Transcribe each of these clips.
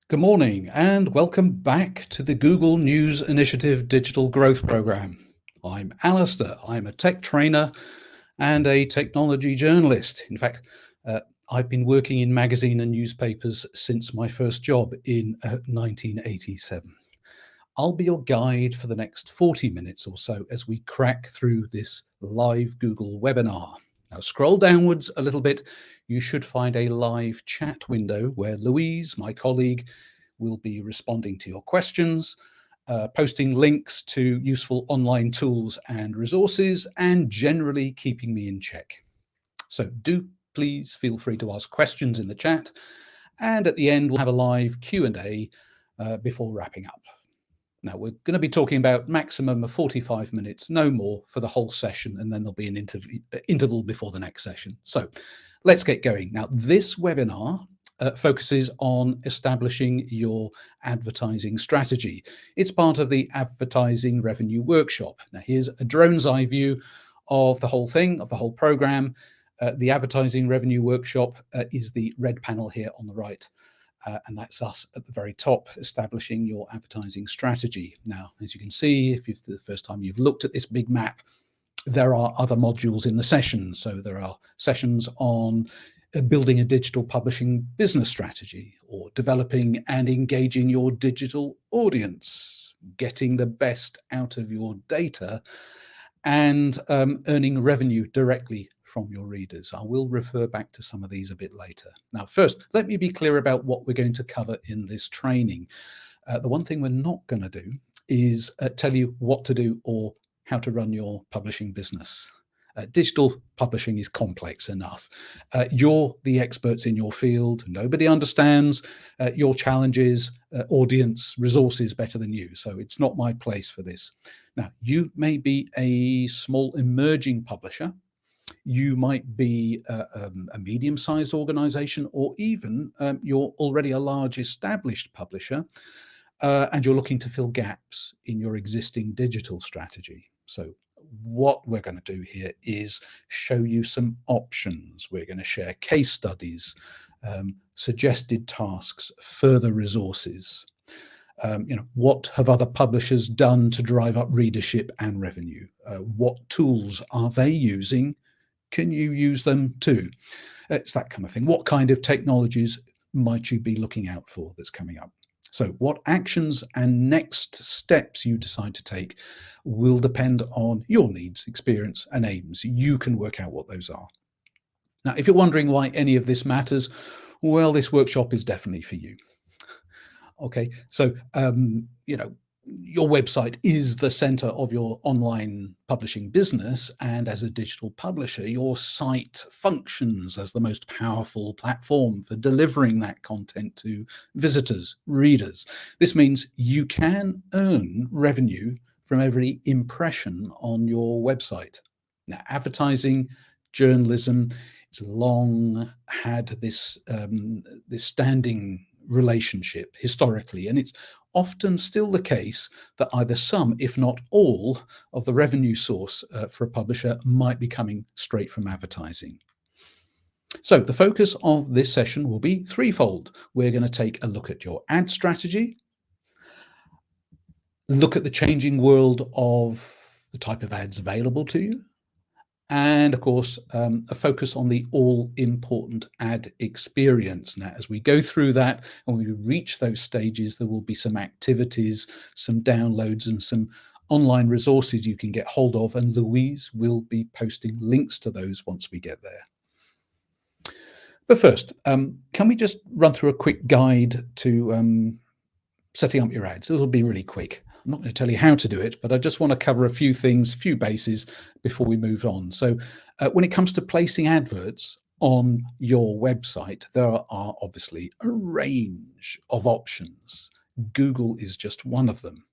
Good morning and welcome back to the Google News Initiative Digital Growth Program. I'm Alistair. I'm a tech trainer and a technology journalist. In fact, I've been working in magazine and newspapers since my first job in 1987. I'll be your guide for the next 40 minutes or so as we crack through this live Google webinar. Now scroll downwards a little bit. You should find a live chat window where Louise, my colleague, will be responding to your questions, posting links to useful online tools and resources, and generally keeping me in check. So do please feel free to ask questions in the chat. And at the end, we'll have a live Q&A before wrapping up. Now, we're going to be talking about maximum of 45 minutes, no more, for the whole session, and then there'll be an interval before the next session. So let's get going. Now, this webinar focuses on establishing your advertising strategy. It's part of the Advertising Revenue Workshop. Now, here's a drone's eye view of the whole thing, of the whole program. The Advertising Revenue Workshop is the red panel here on the right. And that's us at the very top, establishing your advertising strategy. Now, as you can see, if it's the first time you've looked at this big map, there are other modules in the session. So there are sessions on building a digital publishing business strategy, or developing and engaging your digital audience, getting the best out of your data, and earning revenue directly from your readers. I will refer back to some of these a bit later. Now, first, let me be clear about what we're going to cover in this training. The one thing we're not going to do is tell you what to do or how to run your publishing business. Digital publishing is complex enough. You're the experts in your field. Nobody understands your challenges, audience, resources better than you. So it's not my place for this. Now, you may be a small emerging publisher. You might be a medium-sized organization, or even you're already a large established publisher, and you're looking to fill gaps in your existing digital strategy. So what we're going to do here is show you some options. We're going to share case studies, suggested tasks, further resources. What have other publishers done to drive up readership and revenue? What tools are they using? Can you use them too? It's that kind of thing. What kind of technologies might you be looking out for that's coming up? So what actions and next steps you decide to take will depend on your needs, experience, and aims. You can work out what those are. Now, if you're wondering why any of this matters, well, this workshop is definitely for you. Okay, so, your website is the center of your online publishing business, and as a digital publisher, your site functions as the most powerful platform for delivering that content to visitors, readers. This means you can earn revenue from every impression on your website. Now, advertising, journalism, it's long had this standing relationship historically, and it's often still the case that either some, if not all, of the revenue source for a publisher might be coming straight from advertising. So the focus of this session will be threefold. We're going to take a look at your ad strategy, look at the changing world of the type of ads available to you, and of course, a focus on the all-important ad experience. Now, as we go through that and we reach those stages, there will be some activities, some downloads, and some online resources you can get hold of, and Louise will be posting links to those once we get there. But first, can we just run through a quick guide to setting up your ads? It'll be really quick. I'm not going to tell you how to do it, but I just want to cover a few things, few bases before we move on. So when it comes to placing adverts on your website, there are obviously a range of options. Google is just one of them.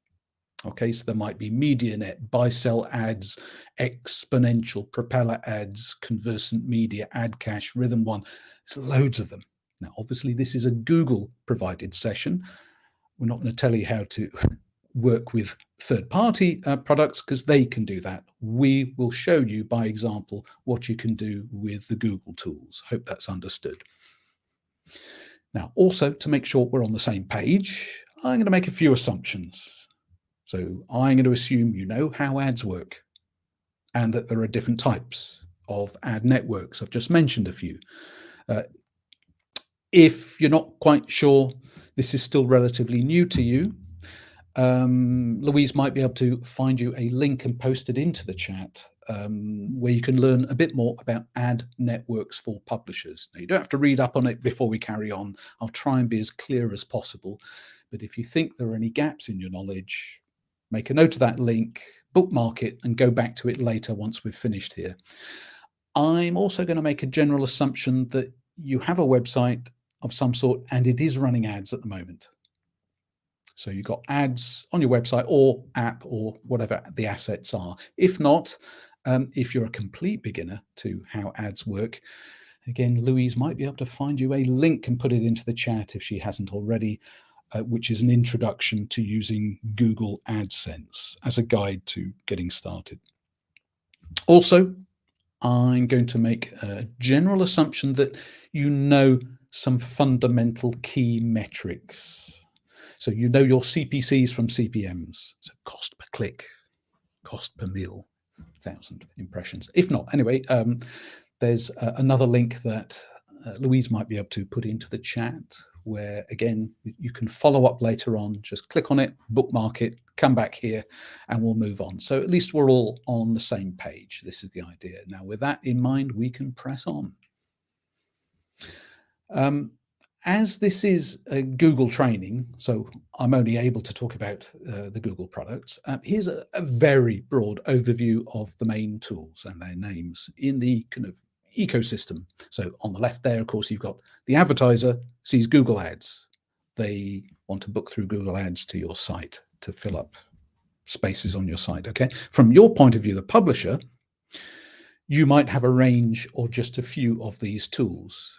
Okay, so there might be MediaNet, buy-sell ads, exponential, propeller ads, Conversant Media, AdCash, Rhythm One. There's loads of them. Now, obviously, this is a Google-provided session. We're not going to tell you how to work with third-party products, because they can do that. We will show you by example what you can do with the Google tools. Hope that's understood. Now, also to make sure we're on the same page, I'm going to make a few assumptions. So I'm going to assume you know how ads work and that there are different types of ad networks. I've just mentioned a few. If you're not quite sure, this is still relatively new to you, Louise might be able to find you a link and post it into the chat where you can learn a bit more about ad networks for publishers. Now, you don't have to read up on it before we carry on. I'll try and be as clear as possible. But if you think there are any gaps in your knowledge, make a note of that link, bookmark it, and go back to it later once we've finished here. I'm also going to make a general assumption that you have a website of some sort and it is running ads at the moment. So you've got ads on your website or app or whatever the assets are. If not, if you're a complete beginner to how ads work, again, Louise might be able to find you a link and put it into the chat if she hasn't already, which is an introduction to using Google AdSense as a guide to getting started. Also, I'm going to make a general assumption that you know some fundamental key metrics. So you know your CPCs from CPMs, so cost per click, cost per mil, 1,000 impressions. If not, anyway, there's another link that Louise might be able to put into the chat where, again, you can follow up later on. Just click on it, bookmark it, come back here, and we'll move on. So at least we're all on the same page. This is the idea. Now, with that in mind, we can press on. As this is a Google training, so I'm only able to talk about the Google products, here's a very broad overview of the main tools and their names in the kind of ecosystem. So on the left there, of course, you've got the advertiser sees Google Ads. They want to book through Google Ads to your site to fill up spaces on your site, okay? From your point of view, the publisher, you might have a range or just a few of these tools.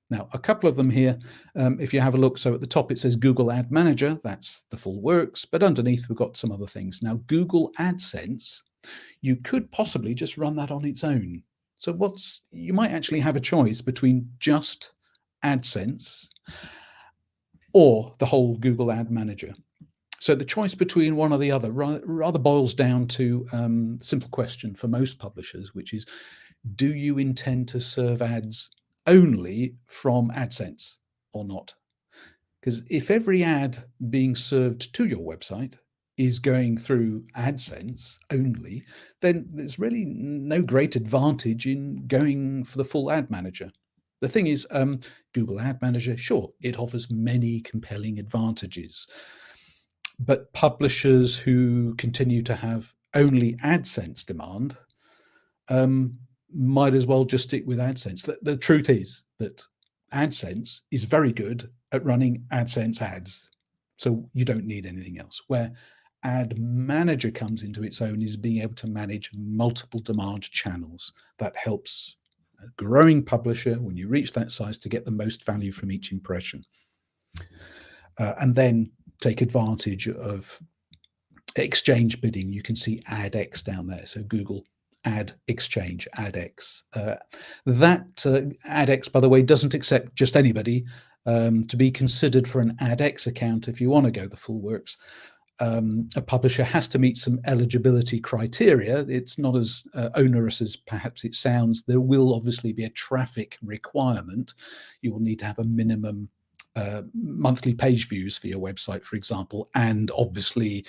Now, a couple of them here, if you have a look, so at the top it says Google Ad Manager, that's the full works, but underneath we've got some other things. Now, Google AdSense, you could possibly just run that on its own. So you might actually have a choice between just AdSense or the whole Google Ad Manager. So the choice between one or the other rather boils down to a simple question for most publishers, which is, do you intend to serve ads only from AdSense or not? Because if every ad being served to your website is going through AdSense only, then there's really no great advantage in going for the full ad manager. The thing is, Google Ad Manager, sure, it offers many compelling advantages, but publishers who continue to have only AdSense demand might as well just stick with AdSense. The truth is that AdSense is very good at running AdSense ads, so you don't need anything else. Where Ad Manager comes into its own is being able to manage multiple demand channels. That helps a growing publisher, when you reach that size, to get the most value from each impression. And then take advantage of exchange bidding. You can see AdX down there. So Google Ad Exchange, AdX. That AdX, by the way, doesn't accept just anybody. To be considered for an AdX account, if you want to go the full works, a publisher has to meet some eligibility criteria. It's not as onerous as perhaps it sounds. There will obviously be a traffic requirement. You will need to have a minimum monthly page views for your website, for example, and obviously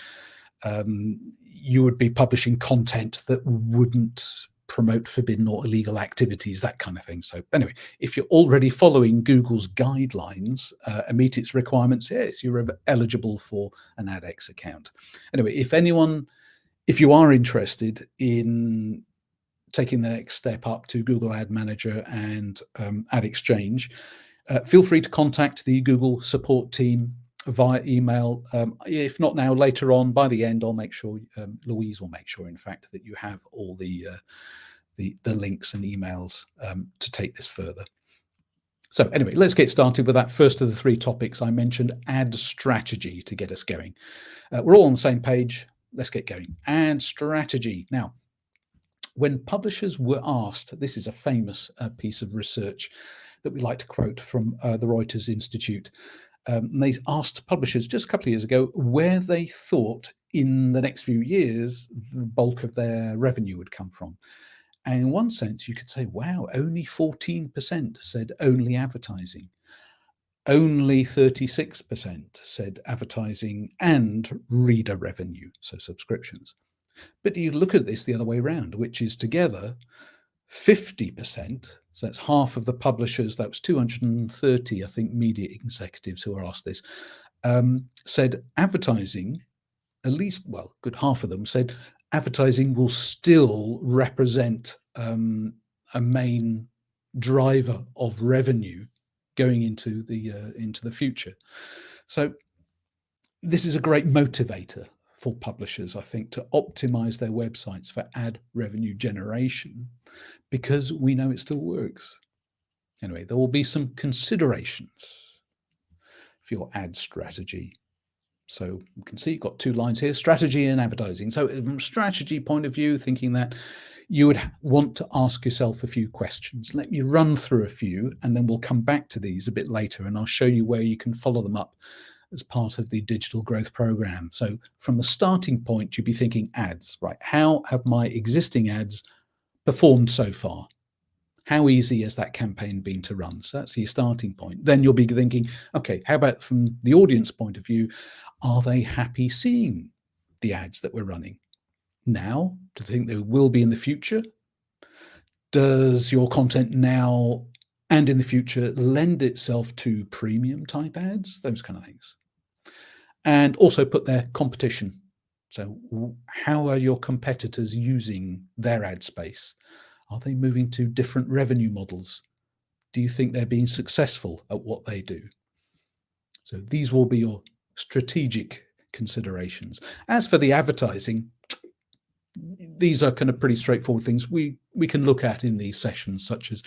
you would be publishing content that wouldn't promote forbidden or illegal activities, that kind of thing. So anyway, if you're already following Google's guidelines and meet its requirements, yes, you're eligible for an AdX account. Anyway, if you are interested in taking the next step up to Google Ad Manager and Ad Exchange, feel free to contact the Google support team via email. If not now, later on, by the end, I'll make sure, Louise will make sure, in fact, that you have all the links and emails to take this further. So anyway, let's get started with that first of the three topics I mentioned, ad strategy, to get us going. We're all on the same page. Let's get going. Ad strategy. Now, when publishers were asked, this is a famous piece of research, that we like to quote from the Reuters Institute. And they asked publishers just a couple of years ago where they thought in the next few years the bulk of their revenue would come from. And in one sense, you could say, wow, only 14% said only advertising. Only 36% said advertising and reader revenue, so subscriptions. But you look at this the other way around, which is together 50%. So that's half of the publishers. That was 230, I think, media executives who were asked this, said advertising, at least, well, good half of them said advertising will still represent a main driver of revenue going into the future. So this is a great motivator for publishers, I think, to optimize their websites for ad revenue generation, because we know it still works. Anyway, there will be some considerations for your ad strategy. So you can see you've got two lines here, strategy and advertising. So from a strategy point of view, thinking that you would want to ask yourself a few questions. Let me run through a few, and then we'll come back to these a bit later, and I'll show you where you can follow them up as part of the digital growth program. So from the starting point, you'd be thinking ads, right? How have my existing ads performed so far? How easy has that campaign been to run? So that's your starting point. Then you'll be thinking, okay, how about from the audience point of view? Are they happy seeing the ads that we're running now? Do you think they will be in the future? Does your content now and in the future lend itself to premium type ads? Those kind of things. And also put their competition. So how are your competitors using their ad space? Are they moving to different revenue models? Do you think they're being successful at what they do? So these will be your strategic considerations. As for the advertising, these are kind of pretty straightforward things we can look at in these sessions, such as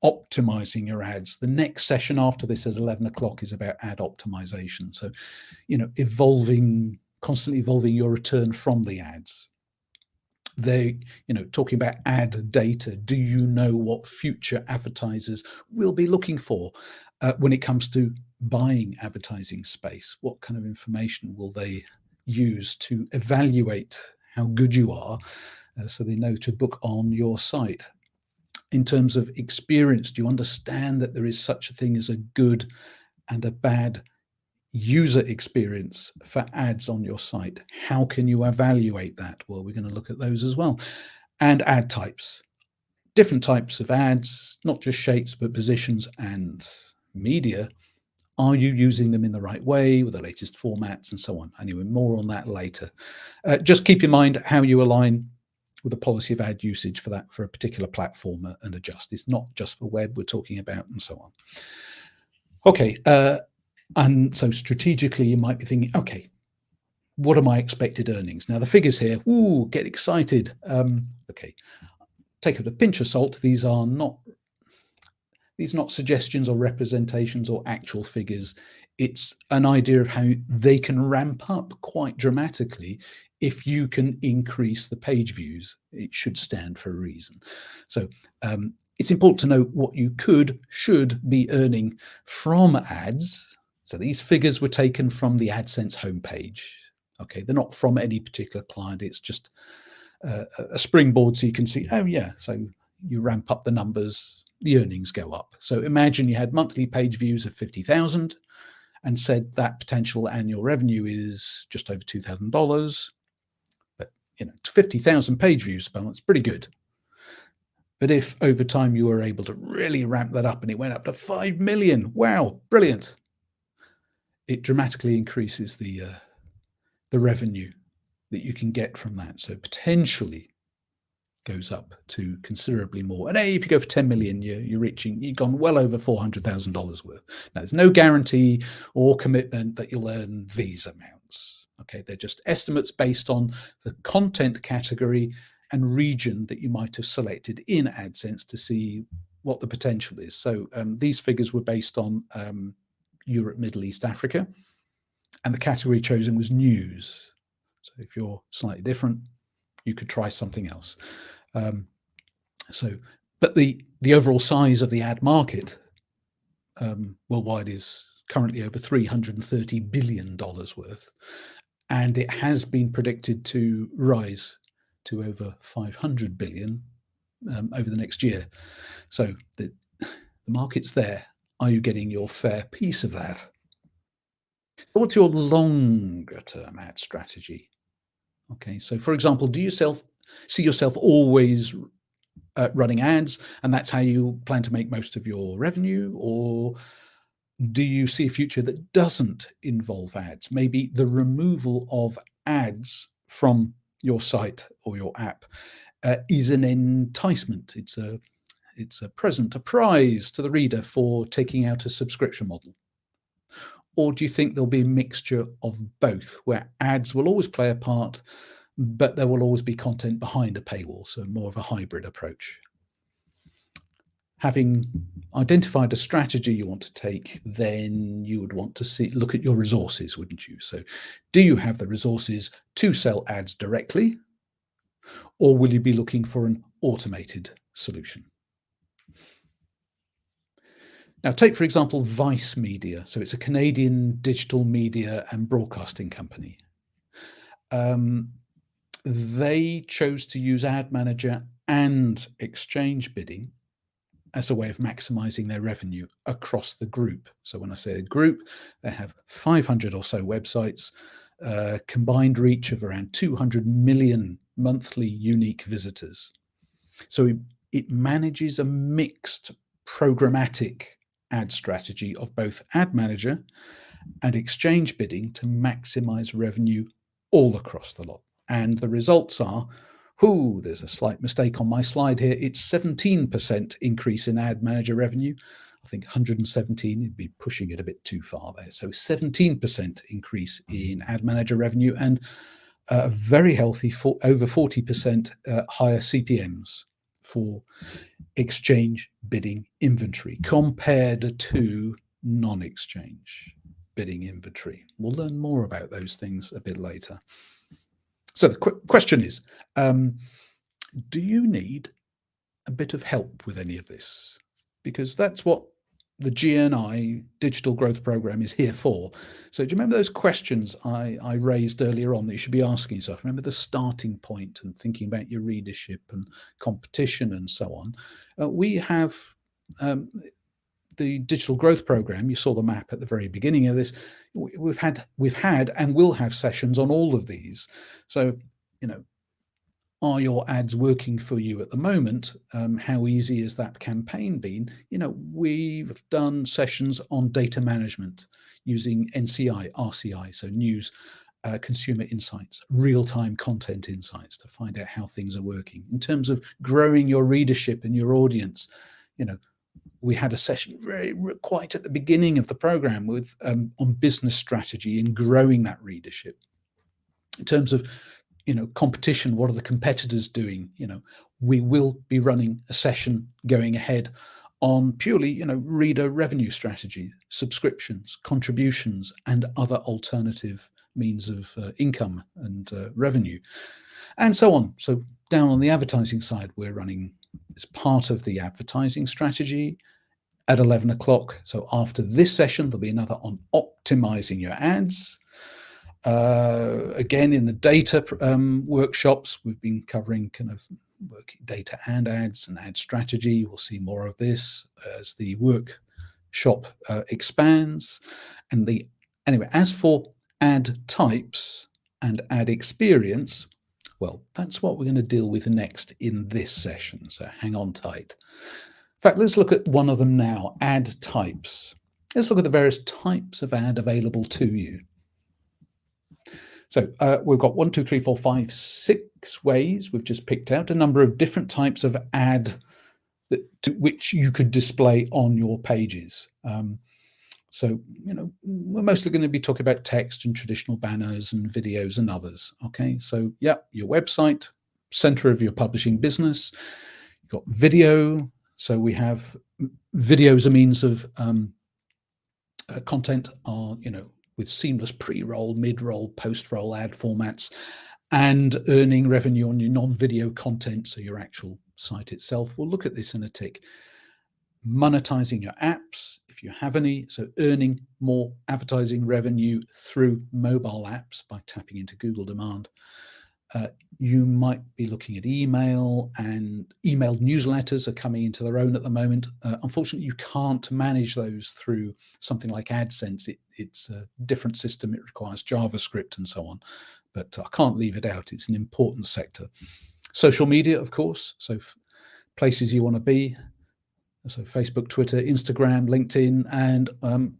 optimizing your ads. The next session after this at 11 o'clock is about ad optimization. So, constantly evolving your return from the ads. They, talking about ad data. Do you know what future advertisers will be looking for when it comes to buying advertising space? What kind of information will they use to evaluate how good you are, so they know to book on your site? In terms of experience, do you understand that there is such a thing as a good and a bad user experience for ads on your site? How can you evaluate that? Well, we're going to look at those as well. And ad types, different types of ads, not just shapes, but positions and media. Are you using them in the right way with the latest formats and so on? Anyway, more on that later. Just keep in mind how you align with the policy of ad usage for a particular platform and adjust. It's not just for web we're talking about, and so on. Okay, and so strategically you might be thinking, okay, what are my expected earnings? Now the figures here, get excited. Okay, take it with a pinch of salt. These are not suggestions or representations or actual figures. It's an idea of how they can ramp up quite dramatically if you can increase the page views. It should stand for a reason. So it's important to know what you should be earning from ads. So these figures were taken from the AdSense homepage. Okay, they're not from any particular client. It's just a springboard so you can see, oh yeah, so you ramp up the numbers, the earnings go up. So imagine you had monthly page views of 50,000 and said that potential annual revenue is just over $2,000. But 50,000 page views, well, that's pretty good. But if over time you were able to really ramp that up and it went up to 5 million, wow, brilliant. It dramatically increases the revenue that you can get from that. So potentially goes up to considerably more. And if you go for 10 million, you've gone well over $400,000 worth. Now, there's no guarantee or commitment that you'll earn these amounts. Okay, they're just estimates based on the content category and region that you might have selected in AdSense to see what the potential is. So these figures were based on Europe, Middle East, Africa, and the category chosen was news. So if you're slightly different, you could try something else. But the overall size of the ad market worldwide is currently over $330 billion worth, and it has been predicted to rise to over 500 billion over the next year. So the market's there. Are you getting your fair piece of that? What's your longer term ad strategy? Okay, so for example, do you see yourself always running ads, and that's how you plan to make most of your revenue? Or do you see a future that doesn't involve ads? Maybe the removal of ads from your site or your app is an enticement. It's a present, a prize to the reader for taking out a subscription model. Or do you think there'll be a mixture of both, where ads will always play a part, but there will always be content behind a paywall, so more of a hybrid approach? Having identified a strategy you want to take, then you would want to look at your resources, wouldn't you? So do you have the resources to sell ads directly, or will you be looking for an automated solution? Now, take, for example, Vice Media. So it's a Canadian digital media and broadcasting company. They chose to use Ad Manager and Exchange Bidding as a way of maximizing their revenue across the group. So when I say a group, they have 500 or so websites, combined reach of around 200 million monthly unique visitors. So it manages a mixed programmatic ad strategy of both Ad Manager and Exchange Bidding to maximize revenue all across the lot. And the results are, there's a slight mistake on my slide here. It's 17% increase in Ad Manager revenue. I think 117, you'd be pushing it a bit too far there. So 17% increase in Ad Manager revenue, and a very healthy over 40% higher CPMs for exchange bidding inventory compared to non-exchange bidding inventory. We'll learn more about those things a bit later. So the question is, do you need a bit of help with any of this? Because that's what the GNI Digital Growth Program is here for. So do you remember those questions I raised earlier on that you should be asking yourself? Remember the starting point and thinking about your readership and competition and so on. We have the Digital Growth Program. You saw the map at the very beginning of this. We've had and will have sessions on all of these. So, are your ads working for you at the moment? How easy has that campaign been? We've done sessions on data management using NCI, RCI, so news, consumer insights, real-time content insights, to find out how things are working. In terms of growing your readership and your audience, we had a session quite at the beginning of the program with on business strategy and growing that readership. In terms of competition, what are the competitors doing? We will be running a session going ahead on purely reader revenue strategy, subscriptions, contributions, and other alternative means of income and revenue, and so on. So down on the advertising side, we're running as part of the advertising strategy at 11 o'clock. So after this session, there'll be another on optimizing your ads. Again, in the data workshops, we've been covering kind of data and ads and ad strategy. We'll see more of this as the workshop expands. Anyway, as for ad types and ad experience, well, that's what we're going to deal with next in this session. So hang on tight. In fact, let's look at one of them now, ad types. Let's look at the various types of ad available to you. So we've got 1, 2, 3, 4, 5, 6 ways. We've just picked out a number of different types of ad which you could display on your pages. So, we're mostly going to be talking about text and traditional banners and videos and others. Okay, so yeah, your website, center of your publishing business. You've got video. So we have video as a means of content are, with seamless pre-roll, mid-roll, post-roll ad formats, and earning revenue on your non-video content, so your actual site itself. We'll look at this in a tick. Monetizing your apps. If if you have any. So earning more advertising revenue through mobile apps by tapping into Google Demand. You might be looking at email, and emailed newsletters are coming into their own at the moment. Unfortunately, you can't manage those through something like AdSense. It's a different system. It requires JavaScript and so on, but I can't leave it out. It's an important sector. Social media, of course, so places you want to be. So Facebook, Twitter, Instagram, LinkedIn, and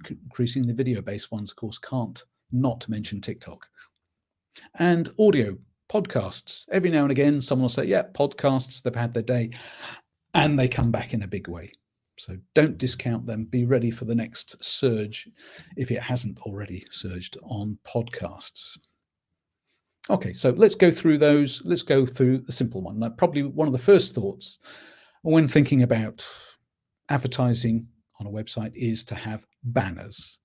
increasing the video-based ones, of course, can't not mention TikTok. And audio, podcasts. Every now and again, someone will say, yeah, podcasts, they've had their day, and they come back in a big way. So don't discount them. Be ready for the next surge if it hasn't already surged on podcasts. Okay, so let's go through those. Let's go through the simple one. Now, probably one of the first thoughts when thinking about advertising on a website is to have banners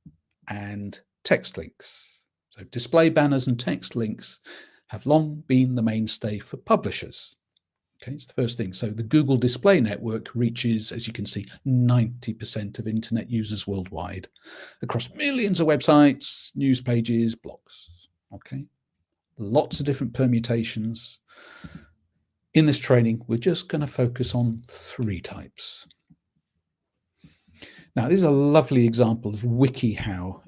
and text links. So display banners and text links have long been the mainstay for publishers. Okay, it's the first thing. So the Google Display Network reaches, as you can see, 90% of internet users worldwide across millions of websites, news pages, blogs. Okay, lots of different permutations. In this training, we're just going to focus on 3 types. Now, this is a lovely example of WikiHow.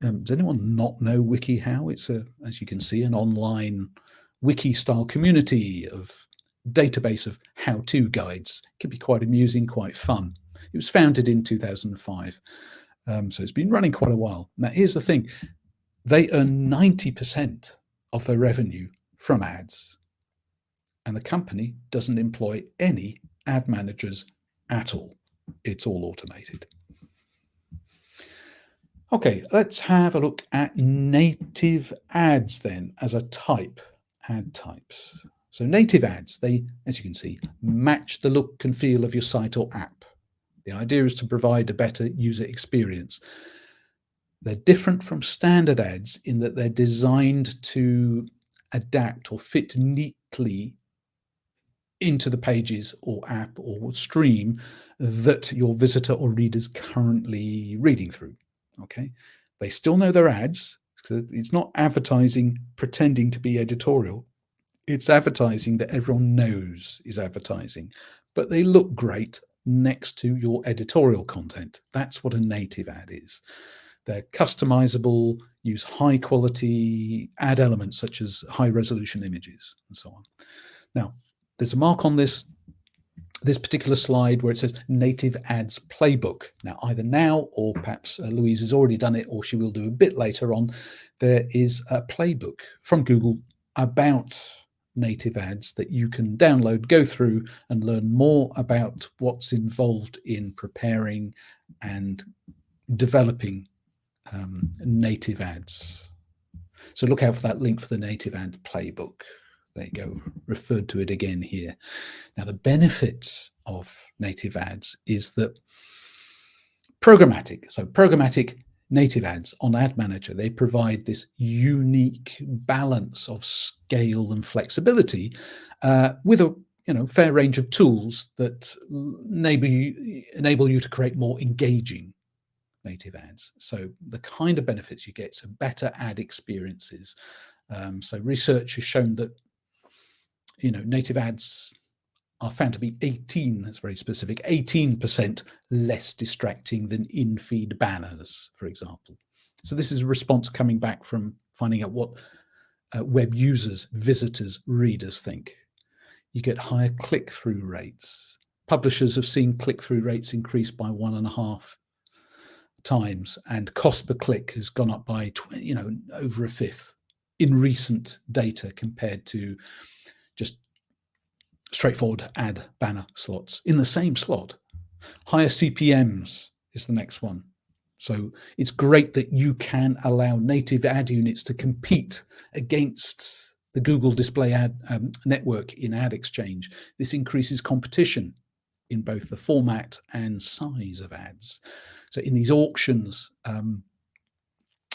Does anyone not know WikiHow? It's, as you can see, an online wiki-style community of database of how-to guides. It can be quite amusing, quite fun. It was founded in 2005, so it's been running quite a while. Now, here's the thing. They earn 90% of their revenue from ads, and the company doesn't employ any ad managers at all. It's all automated. Okay, let's have a look at native ads then as a type, ad types. So native ads, they, as you can see, match the look and feel of your site or app. The idea is to provide a better user experience. They're different from standard ads in that they're designed to adapt or fit neatly into the pages or app or stream that your visitor or reader is currently reading through. Okay, they still know their ads. It's not advertising pretending to be editorial. It's advertising that everyone knows is advertising, but they look great next to your editorial content. That's what a native ad is. They're customizable, use high quality ad elements such as high resolution images and so on. Now, there's a mark on this particular slide where it says native ads playbook. Now, either now or perhaps Louise has already done it, or she will do a bit later on. There is a playbook from Google about native ads that you can download, go through and learn more about what's involved in preparing and developing native ads. So look out for that link for the native ad playbook. There you go, referred to it again here. Now, the benefits of native ads is that programmatic native ads on Ad Manager, they provide this unique balance of scale and flexibility with a fair range of tools that enable you to create more engaging native ads. So the kind of benefits you get, so better ad experiences. So research has shown that native ads are found to be 18, that's very specific, 18% less distracting than in-feed banners, for example. So this is a response coming back from finding out what web users, visitors, readers think. You get higher click-through rates. Publishers have seen click-through rates increase by 1.5 times, and cost per click has gone up by over a fifth in recent data compared to just straightforward ad banner slots in the same slot. Higher CPMs is the next one. So it's great that you can allow native ad units to compete against the Google Display Ad network in Ad Exchange. This increases competition in both the format and size of ads. So in these auctions,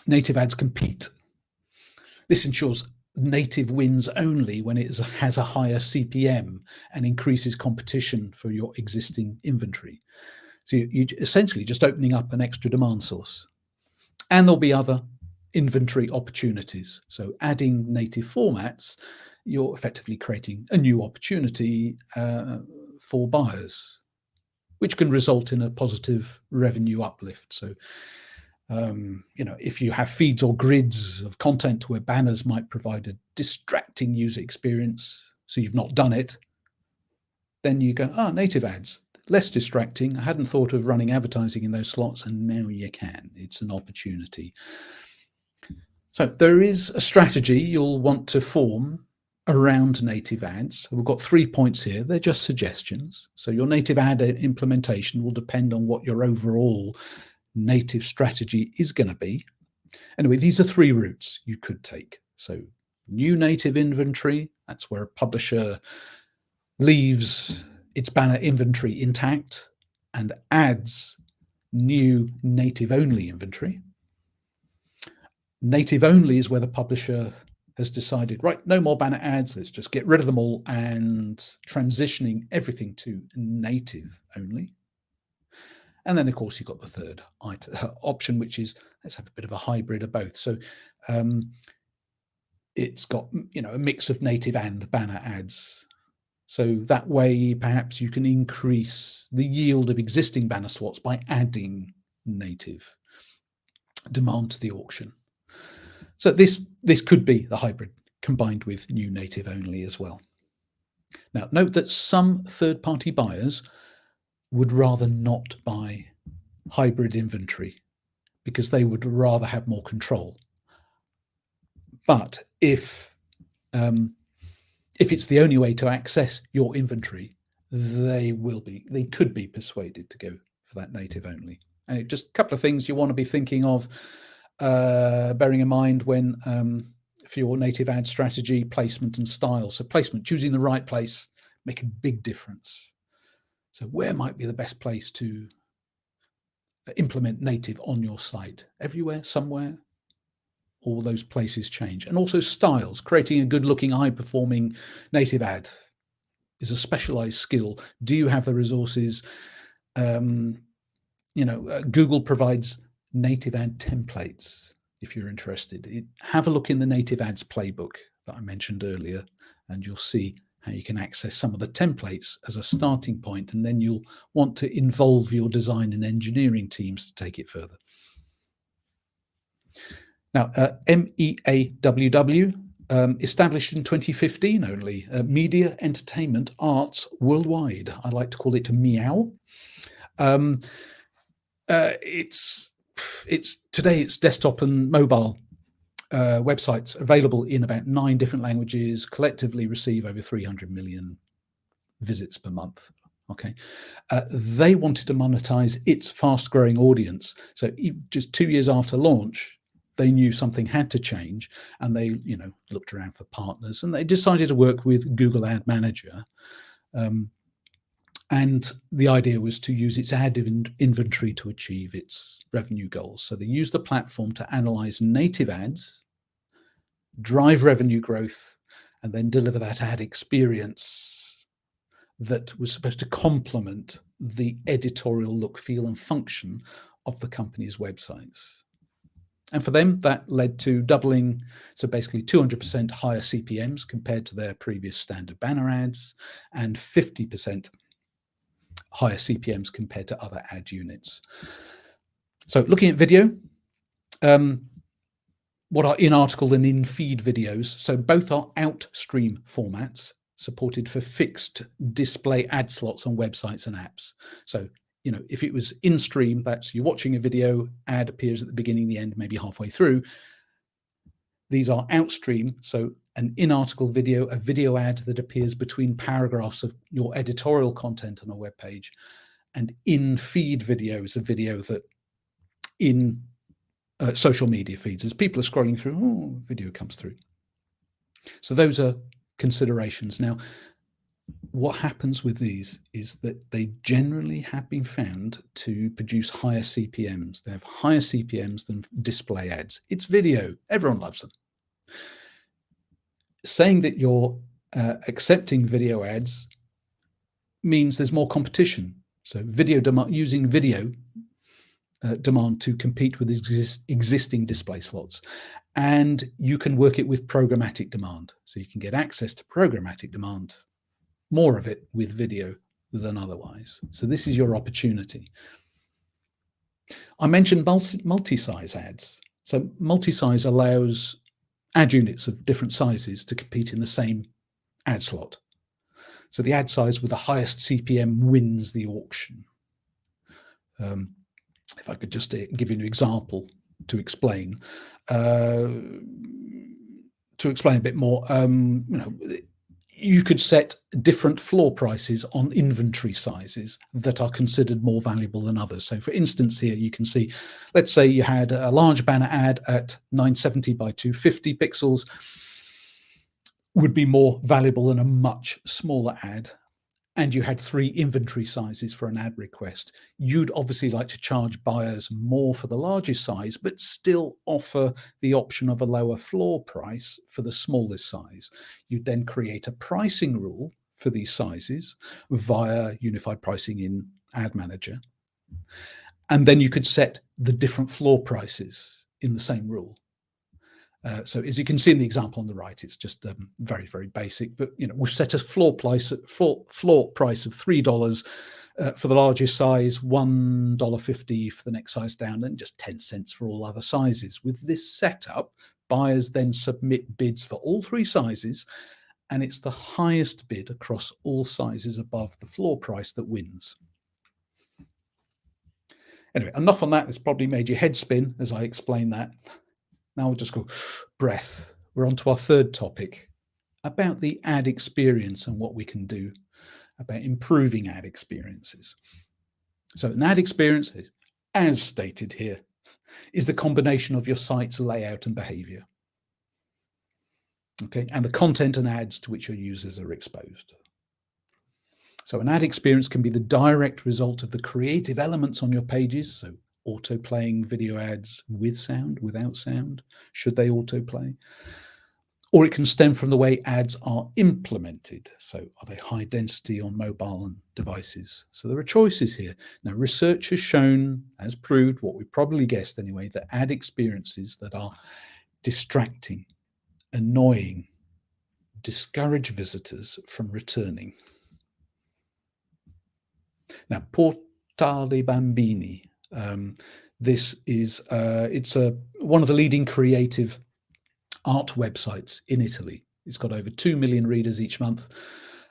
native ads compete. This ensures native wins only when it has a higher CPM and increases competition for your existing inventory. So you essentially just opening up an extra demand source. And there'll be other inventory opportunities. So adding native formats, you're effectively creating a new opportunity for buyers, which can result in a positive revenue uplift. So, if you have feeds or grids of content where banners might provide a distracting user experience, so you've not done it, then you go, native ads, less distracting. I hadn't thought of running advertising in those slots, and now you can. It's an opportunity. So there is a strategy you'll want to form around native ads. We've got 3 points here. They're just suggestions. So your native ad implementation will depend on what your overall native strategy is going to be. Anyway, these are 3 routes you could take. So new native inventory, that's where a publisher leaves its banner inventory intact and adds new native only inventory. Native only is where the publisher has decided, right, no more banner ads, let's just get rid of them all, and transitioning everything to native only. And then, of course, you've got the third option, which is let's have a bit of a hybrid of both. So it's got, a mix of native and banner ads. So that way, perhaps you can increase the yield of existing banner slots by adding native demand to the auction. So this could be the hybrid combined with new native only as well. Now, note that some third-party buyers would rather not buy hybrid inventory because they would rather have more control. But if it's the only way to access your inventory, they could be persuaded to go for that native only. And just a couple of things you want to be thinking of, bearing in mind when for your native ad strategy, placement and style. So placement, choosing the right place, make a big difference. So where might be the best place to implement native on your site? Everywhere, somewhere? All those places change. And also styles, creating a good looking, high performing native ad is a specialized skill. Do you have the resources? Google provides native ad templates if you're interested. Have a look in the native ads playbook that I mentioned earlier, and you'll see how you can access some of the templates as a starting point, and then you'll want to involve your design and engineering teams to take it further. Now, MEAWW, established in 2015 only, Media, Entertainment, Arts Worldwide. I like to call it MEOW. Today it's desktop and mobile websites available in about 9 different languages, collectively receive over 300 million visits per month. Okay, they wanted to monetize its fast-growing audience. So just 2 years after launch, they knew something had to change, and they, looked around for partners, and they decided to work with Google Ad Manager. And the idea was to use its ad inventory to achieve its revenue goals. So they used the platform to analyze native ads, drive revenue growth, and then deliver that ad experience that was supposed to complement the editorial look, feel, and function of the company's websites. And for them, that led to doubling, so basically 200% higher CPMs compared to their previous standard banner ads, and 50% higher CPMs compared to other ad units. So looking at video, what are in-article and in-feed videos? So both are outstream formats supported for fixed display ad slots on websites and apps. So, if it was in-stream, that's you're watching a video, ad appears at the beginning, the end, maybe halfway through. These are outstream, so an in-article video, a video ad that appears between paragraphs of your editorial content on a web page, and in-feed video is a video that in social media feeds, as people are scrolling through, video comes through. So those are considerations. Now, what happens with these is that they generally have been found to produce higher CPMs. They have higher CPMs than display ads. It's video. Everyone loves them. Saying that you're accepting video ads means there's more competition. So video demand, using video demand to compete with existing display slots. And you can work it with programmatic demand. So you can get access to programmatic demand, more of it with video than otherwise. So this is your opportunity. I mentioned multi-size ads. So multi-size allows ad units of different sizes to compete in the same ad slot. So the ad size with the highest CPM wins the auction. If I could just give you an example to explain a bit more, you could set different floor prices on inventory sizes that are considered more valuable than others. So for instance, here you can see, let's say you had a large banner ad at 970 by 250 pixels would be more valuable than a much smaller ad. And you had 3 inventory sizes for an ad request. You'd obviously like to charge buyers more for the largest size, but still offer the option of a lower floor price for the smallest size. You'd then create a pricing rule for these sizes via unified pricing in Ad Manager. And then you could set the different floor prices in the same rule. So as you can see in the example on the right, it's just very, very basic. But we've set a floor price of $3 for the largest size, $1.50 for the next size down, and just 10 cents for all other sizes. With this setup, buyers then submit bids for all 3 sizes, and it's the highest bid across all sizes above the floor price that wins. Anyway, enough on that. It's probably made your head spin as I explain that. Now we'll just go breath. We're on to our third topic about the ad experience and what we can do about improving ad experiences. So an ad experience, as stated here, is the combination of your site's layout and behavior. Okay, and the content and ads to which your users are exposed. So an ad experience can be the direct result of the creative elements on your pages. So auto-playing video ads with sound, without sound, should they autoplay? Or it can stem from the way ads are implemented. So are they high density on mobile and devices? So there are choices here. Now, research has shown, has proved what we probably guessed anyway, that ad experiences that are distracting, annoying, discourage visitors from returning. Now, Portale Bambini. This is one of the leading creative art websites in Italy. It's got over 2 million readers each month.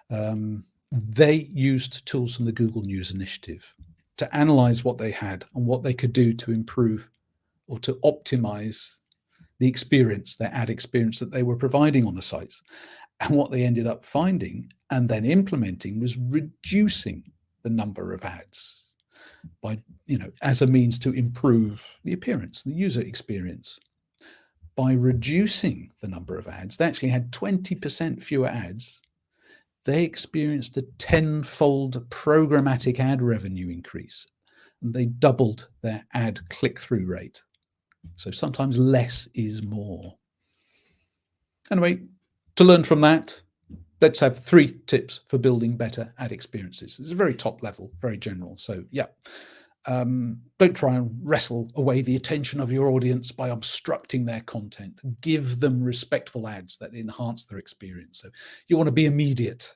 They used tools from the Google News Initiative to analyze what they had and what they could do to improve or to optimize the experience, their ad experience that they were providing on the sites. And what they ended up finding and then implementing was reducing the number of ads by, as a means to improve the appearance, the user experience. By reducing the number of ads, they actually had 20% fewer ads. They experienced a 10-fold programmatic ad revenue increase, and they doubled their ad click-through rate. So sometimes less is more. Anyway, to learn from that, let's have 3 tips for building better ad experiences. It's a very top level, very general. So yeah, don't try and wrestle away the attention of your audience by obstructing their content. Give them respectful ads that enhance their experience. So you want to be immediate.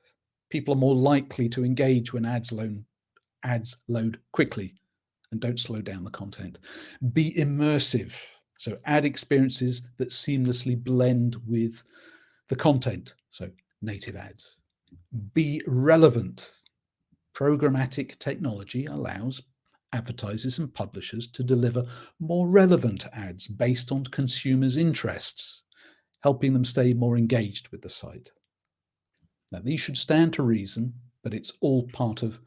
People are more likely to engage when ads load quickly, and don't slow down the content. Be immersive. So ad experiences that seamlessly blend with the content. So native ads. Be relevant. Programmatic technology allows advertisers and publishers to deliver more relevant ads based on consumers' interests, helping them stay more engaged with the site. Now, these should stand to reason, but it's all part of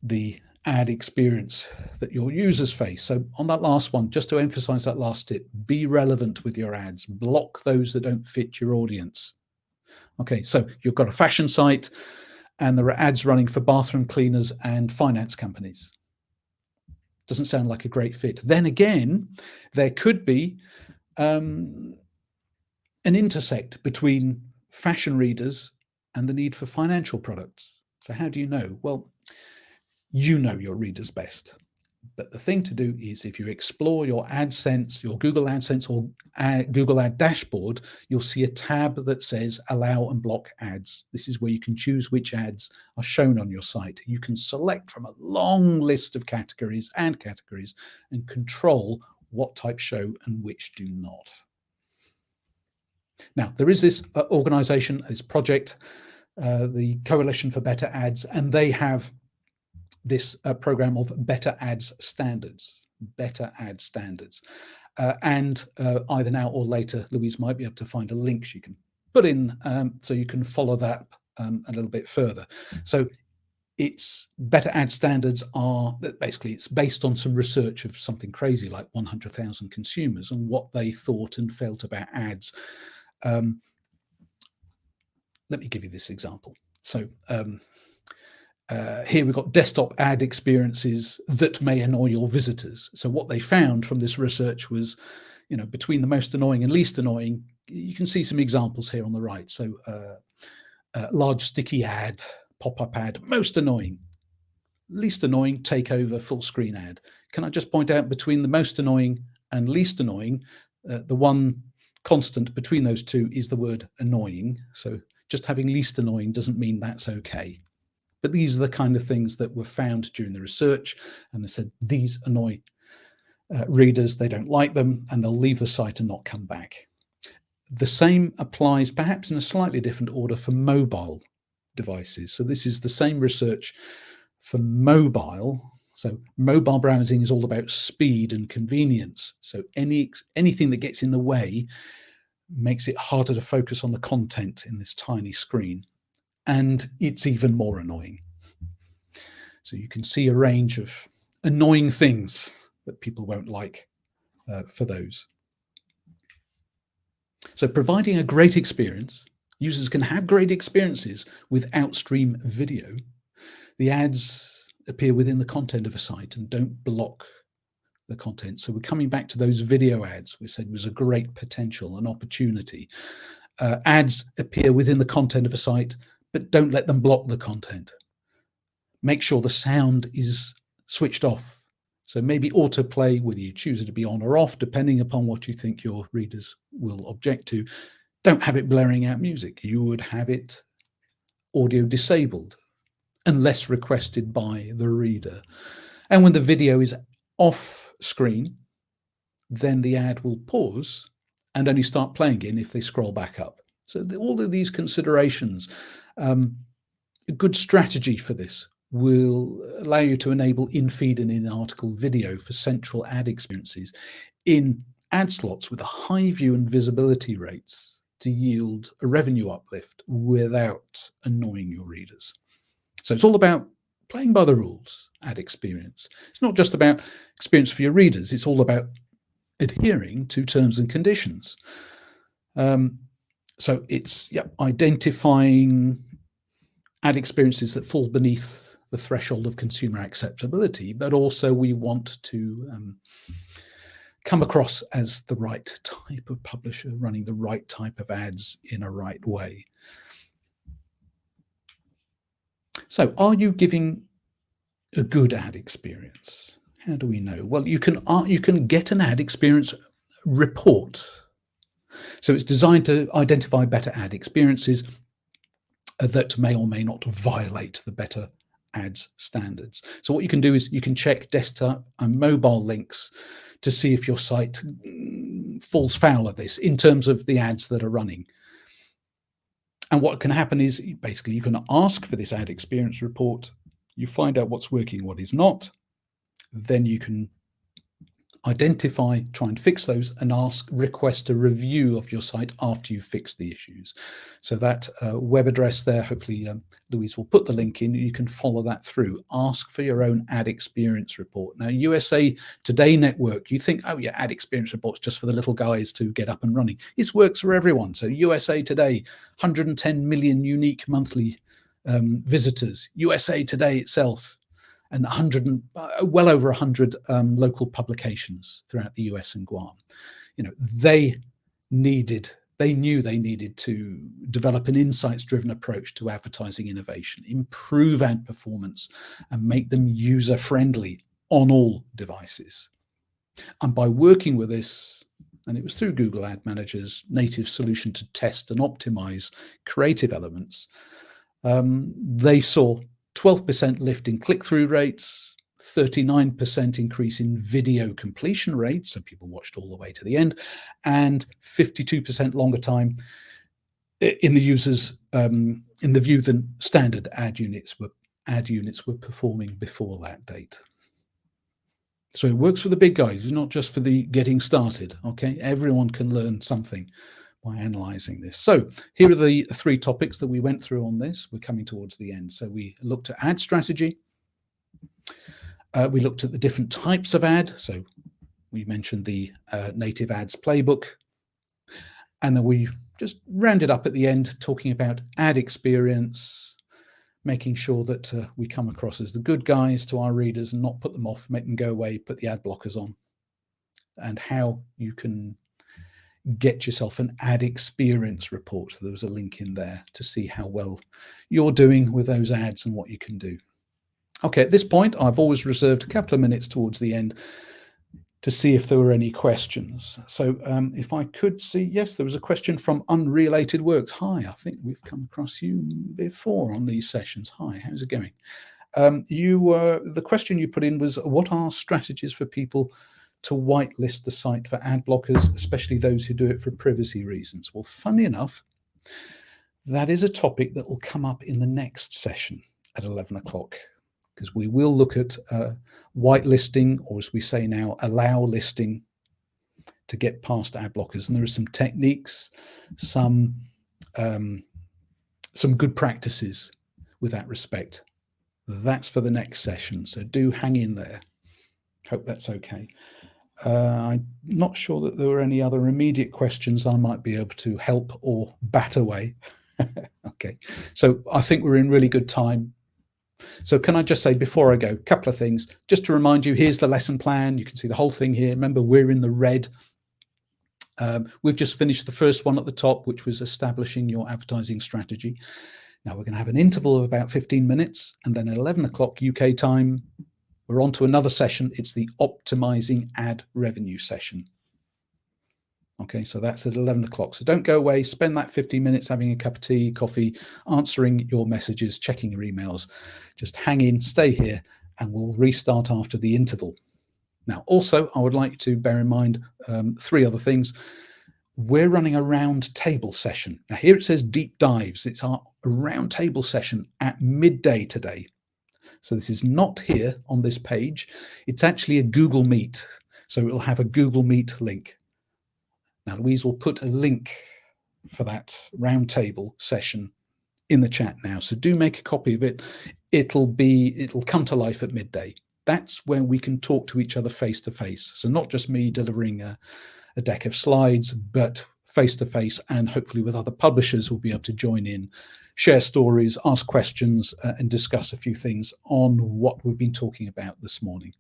the ad experience that your users face. So on that last one, just to emphasize that last tip, be relevant with your ads. Block those that don't fit your audience. Okay, so you've got a fashion site and there are ads running for bathroom cleaners and finance companies. Doesn't sound like a great fit. Then again, there could be an intersect between fashion readers and the need for financial products. So how do you know? Well, You know your readers best. But the thing to do is, if you explore your AdSense, your Google AdSense or Google Ad dashboard, you'll see a tab that says allow and block ads. This is where you can choose which ads are shown on your site. You can select from a long list of categories and control what types show and which do not. Now, there is this organization, this project, the Coalition for Better Ads, and they have this program of Better Ads Standards, and either now or later, Louise might be able to find a link she can put in so you can follow that a little bit further. So it's Better Ad Standards are basically, it's based on some research of something crazy like 100,000 consumers and what they thought and felt about ads. Let me give you this example. So here we've got desktop ad experiences that may annoy your visitors. So what they found from this research was, between the most annoying and least annoying, you can see some examples here on the right. So large sticky ad, pop-up ad, most annoying. Least annoying, takeover, full screen ad. Can I just point out, between the most annoying and least annoying, the one constant between those two is the word annoying. So just having least annoying doesn't mean that's okay. But these are the kind of things that were found during the research, and they said these annoy readers, they don't like them, and they'll leave the site and not come back. The same applies, perhaps in a slightly different order, for mobile devices. So this is the same research for mobile. So mobile browsing is all about speed and convenience. So anything that gets in the way makes it harder to focus on the content in this tiny screen. And it's even more annoying. So you can see a range of annoying things that people won't like for those. So providing a great experience, users can have great experiences without stream video. The ads appear within the content of a site and don't block the content. So we're coming back to those video ads we said was a great potential, an opportunity. Ads appear within the content of a site, but don't let them block the content. Make sure the sound is switched off. So maybe autoplay, whether you choose it to be on or off, depending upon what you think your readers will object to. Don't have it blaring out music. You would have it audio disabled unless requested by the reader. And when the video is off screen, then the ad will pause and only start playing again if they scroll back up. So all of these considerations, a good strategy for this will allow you to enable in-feed and in-article video for central ad experiences in ad slots with a high view and visibility rates to yield a revenue uplift without annoying your readers. So it's all about playing by the rules, ad experience. It's not just about experience for your readers, it's all about adhering to terms and conditions. So it's identifying ad experiences that fall beneath the threshold of consumer acceptability, but also we want to come across as the right type of publisher, running the right type of ads in a right way. So are you giving a good ad experience? How do we know? Well, you can get an ad experience report. So it's designed to identify better ad experiences that may or may not violate the better ads standards. So what you can do is you can check desktop and mobile links to see if your site falls foul of this in terms of the ads that are running. And what can happen is basically you can ask for this ad experience report, you find out what's working, what is not, then you can identify, try and fix those, and request a review of your site after you've fixed the issues. So that web address there, hopefully Louise will put the link in, you can follow that through. Ask for your own ad experience report. Now, USA Today Network, you think, oh yeah, ad experience reports just for the little guys to get up and running. This works for everyone. So USA Today, 110 million unique monthly visitors. USA Today itself, and well over 100 local publications throughout the US and Guam. They needed They knew they needed to develop an insights-driven approach to advertising innovation, improve ad performance, and make them user-friendly on all devices. And by working with this, and it was through Google Ad Manager's native solution to test and optimize creative elements, they saw 12% lift in click-through rates, 39% increase in video completion rates, so people watched all the way to the end, and 52% longer time in the users in the view than standard ad units were performing before that date. So it works for the big guys. It's not just for the getting started. Okay, everyone can learn something by analyzing this. So here are the 3 topics that we went through on this. We're coming towards the end. So we looked at ad strategy. We looked at the different types of ad. So we mentioned the native ads playbook. And then we just rounded up at the end talking about ad experience, making sure that we come across as the good guys to our readers and not put them off, make them go away, put the ad blockers on, and how you can get yourself an ad experience report. So there was a link in there to see how well you're doing with those ads and what you can do. Okay, at this point, I've always reserved a couple of minutes towards the end to see if there were any questions. So if I could see, yes, there was a question from Unrelated Works. Hi, I think we've come across you before on these sessions. Hi, how's it going? The question you put in was, what are strategies for people to whitelist the site for ad blockers, especially those who do it for privacy reasons? Well, funny enough, that is a topic that will come up in the next session at 11 o'clock, because we will look at whitelisting, or as we say now, allow listing to get past ad blockers. And there are some techniques, some good practices with that respect. That's for the next session, so do hang in there. Hope that's okay. I'm not sure that there were any other immediate questions I might be able to help or bat away. Okay, so I think we're in really good time. So can I just say before I go, a couple of things, just to remind you, here's the lesson plan. You can see the whole thing here. Remember, we're in the red. We've just finished the first one at the top, which was establishing your advertising strategy. Now we're going to have an interval of about 15 minutes, and then at 11 o'clock UK time, we're on to another session. It's the optimizing ad revenue session. Okay, so that's at 11 o'clock. So don't go away. Spend that 15 minutes having a cup of tea, coffee, answering your messages, checking your emails. Just hang in, stay here, and we'll restart after the interval. Now, also, I would like you to bear in mind 3 other things. We're running a round table session. Now, here it says deep dives. It's our round table session at midday today. So this is not here on this page. It's actually a Google Meet. So it'll have a Google Meet link. Now, Louise will put a link for that roundtable session in the chat now. So do make a copy of it. It'll come to life at midday. That's where we can talk to each other face to face. So not just me delivering a deck of slides, but face to face, and hopefully with other publishers who'll be able to join in, share stories, ask questions, and discuss a few things on what we've been talking about this morning.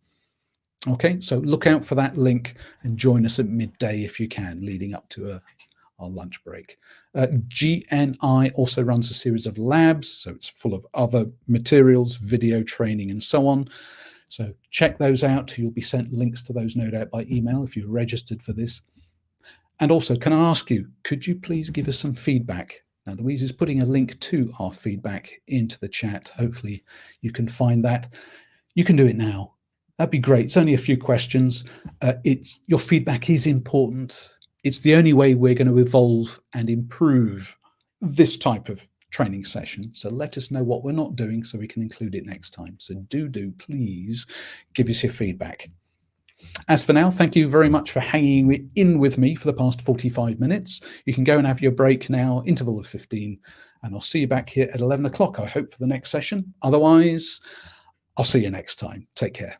Okay, so look out for that link and join us at midday if you can, leading up to our lunch break. GNI also runs a series of labs, so it's full of other materials, video training, and so on. So check those out. You'll be sent links to those, no doubt, by email if you've registered for this. And also, can I ask you, could you please give us some feedback? Now, Louise is putting a link to our feedback into the chat. Hopefully you can find that. You can do it now. That'd be great. It's only a few questions. Your feedback is important. It's the only way we're going to evolve and improve this type of training session. So let us know what we're not doing so we can include it next time. So do please give us your feedback. As for now, thank you very much for hanging in with me for the past 45 minutes. You can go and have your break now, interval of 15, and I'll see you back here at 11 o'clock, I hope, for the next session. Otherwise, I'll see you next time. Take care.